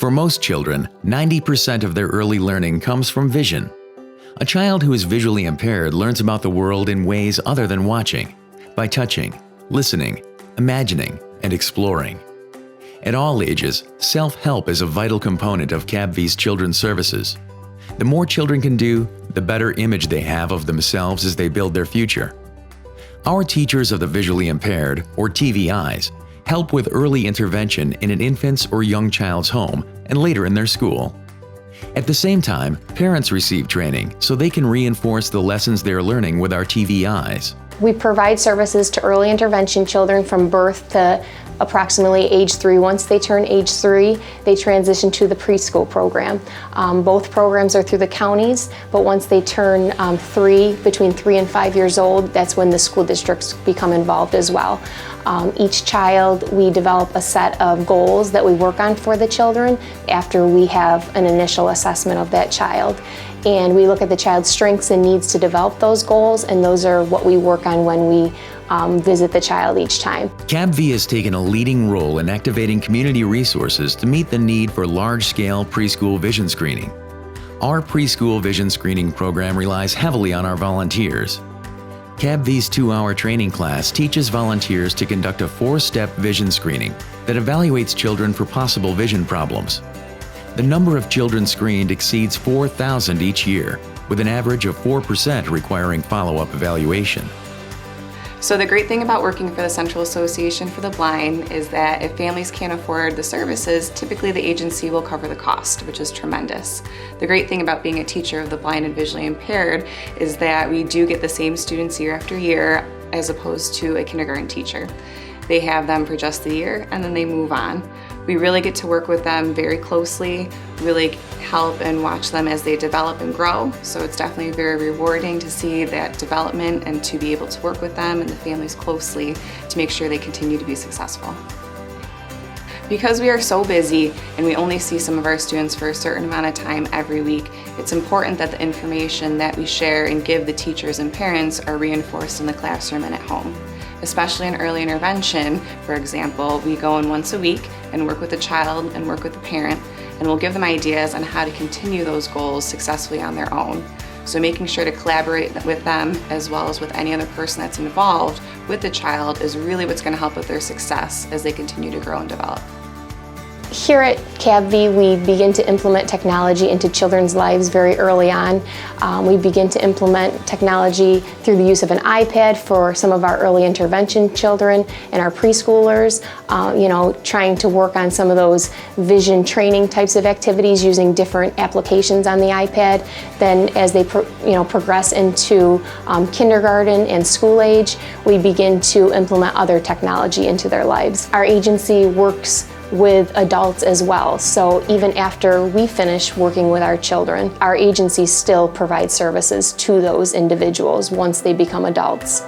For most children, 90% of their early learning comes from vision. A child who is visually impaired learns about the world in ways other than watching, by touching, listening, imagining, and exploring. At all ages, self-help is a vital component of CABV's children's services. The more children can do, the better image they have of themselves as they build their future. Our Teachers of the Visually Impaired, or TVIs, help with early intervention in an infant's or young child's home and later in their school. At the same time, parents receive training so they can reinforce the lessons they're learning with our TVIs. We provide services to early intervention children from birth to approximately age 3. Once they turn age 3, they transition to the preschool program. Both programs are through the counties, but once they turn 3, between 3 and 5 years old, that's when the school districts become involved as well. Each child, we develop a set of goals that we work on for the children after we have an initial assessment of that child. And we look at the child's strengths and needs to develop those goals, and those are what we work on when we visit the child each time. CABV has taken a leading role in activating community resources to meet the need for large-scale preschool vision screening. Our preschool vision screening program relies heavily on our volunteers. CABV's 2-hour training class teaches volunteers to conduct a 4-step vision screening that evaluates children for possible vision problems. The number of children screened exceeds 4,000 each year, with an average of 4% requiring follow-up evaluation. So the great thing about working for the Central Association for the Blind is that if families can't afford the services, typically the agency will cover the cost, which is tremendous. The great thing about being a teacher of the blind and visually impaired is that we do get the same students year after year as opposed to a kindergarten teacher. They have them for just the year and then they move on. We really get to work with them very closely, really help and watch them as they develop and grow. So it's definitely very rewarding to see that development and to be able to work with them and the families closely to make sure they continue to be successful. Because we are so busy and we only see some of our students for a certain amount of time every week, it's important that the information that we share and give the teachers and parents are reinforced in the classroom and at home. Especially in early intervention, for example, we go in once a week and work with the child and work with the parent, and we'll give them ideas on how to continue those goals successfully on their own. So making sure to collaborate with them as well as with any other person that's involved with the child is really what's going to help with their success as they continue to grow and develop. Here at CABV, we begin to implement technology into children's lives very early on. We begin to implement technology through the use of an iPad for some of our early intervention children and our preschoolers, trying to work on some of those vision training types of activities using different applications on the iPad. Then as they progress into kindergarten and school age, we begin to implement other technology into their lives. Our agency works with adults as well. So even after we finish working with our children, our agency still provides services to those individuals once they become adults.